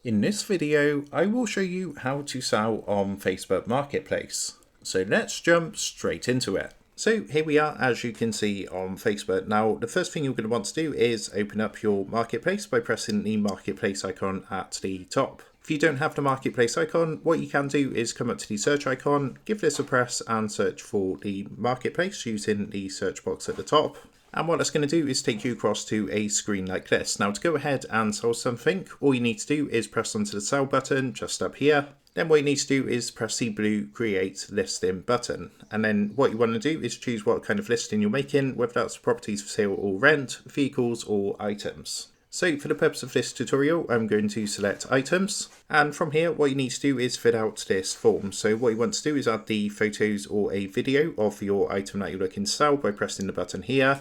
In this video, I will show you how to sell on Facebook Marketplace. So let's jump straight into it. So here we are, as you can see on Facebook. Now, the first thing you're going to want to do is open up your marketplace by pressing the marketplace icon at the top. If you don't have the marketplace icon, what you can do is come up to the search icon, give this a press and search for the marketplace using the search box at the top. And what that's going to do is take you across to a screen like this. Now, to go ahead and sell something, all you need to do is press onto the sell button just up here. Then what you need to do is press the blue create listing button. And then what you want to do is choose what kind of listing you're making, whether that's properties for sale or rent, vehicles or items. So for the purpose of this tutorial, I'm going to select items. And from here, what you need to do is fill out this form. So what you want to do is add the photos or a video of your item that you're looking to sell by pressing the button here.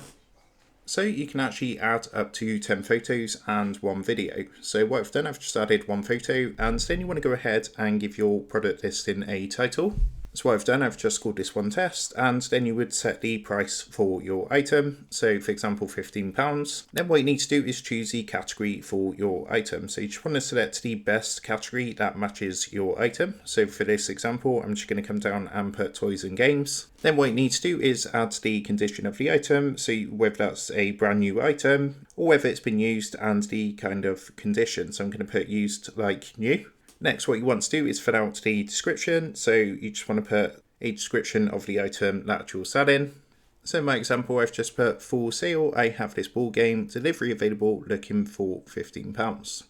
So you can actually add up to 10 photos and 1 video. So what I've done, I've just added 1 photo, and then you want to go ahead and give your product listing a title. So what I've done, I've just called this one test, and then you would set the price for your item. So for example, £15. Then what you need to do is choose the category for your item. So you just want to select the best category that matches your item. So for this example, I'm just going to come down and put toys and games. Then what you need to do is add the condition of the item. So whether that's a brand new item or whether it's been used and the kind of condition. So I'm going to put used like new. Next, what you want to do is fill out the description. So you just want to put a description of the item that you're selling. So in my example, I've just put for sale, I have this ball game, delivery available, looking for £15.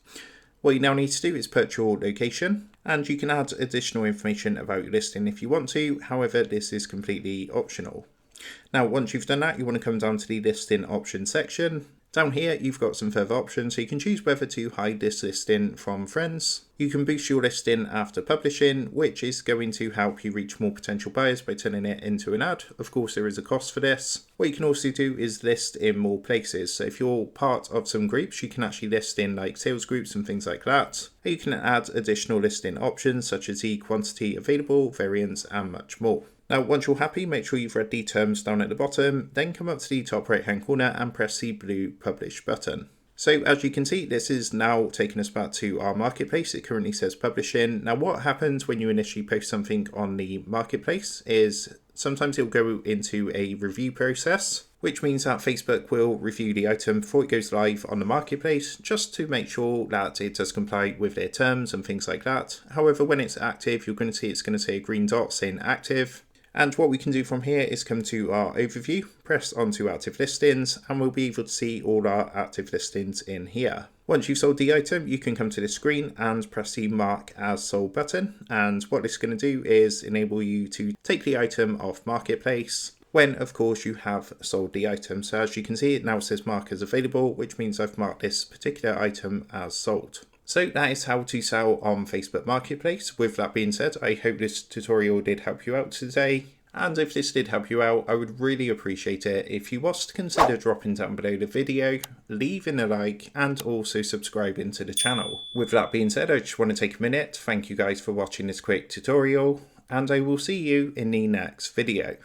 What you now need to do is put your location, and you can add additional information about your listing if you want to. However, this is completely optional. Now, once you've done that, you want to come down to the listing options section. Down here, you've got some further options, so you can choose whether to hide this listing from friends. You can boost your listing after publishing, which is going to help you reach more potential buyers by turning it into an ad. Of course, there is a cost for this. What you can also do is list in more places. So if you're part of some groups, you can actually list in like sales groups and things like that. You can add additional listing options such as the quantity available, variants, and much more. Now, once you're happy, make sure you've read the terms down at the bottom, then come up to the top right hand corner and press the blue publish button. So as you can see, this is now taking us back to our marketplace. It currently says publishing. Now, what happens when you initially post something on the marketplace is sometimes it'll go into a review process, which means that Facebook will review the item before it goes live on the marketplace, just to make sure that it does comply with their terms and things like that. However, when it's active, you're going to see it's going to say a green dot saying active. And what we can do from here is come to our overview, press onto active listings, and we'll be able to see all our active listings in here. Once you've sold the item, you can come to this screen and press the mark as sold button. And what this is going to do is enable you to take the item off marketplace when, of course, you have sold the item. So as you can see, it now says mark as available, which means I've marked this particular item as sold. So that is how to sell on Facebook Marketplace. With that being said, I hope this tutorial did help you out today. And if this did help you out, I would really appreciate it if you was to consider dropping down below the video, leaving a like, and also subscribing to the channel. With that being said, I just want to take a minute to thank you guys for watching this quick tutorial, and I will see you in the next video.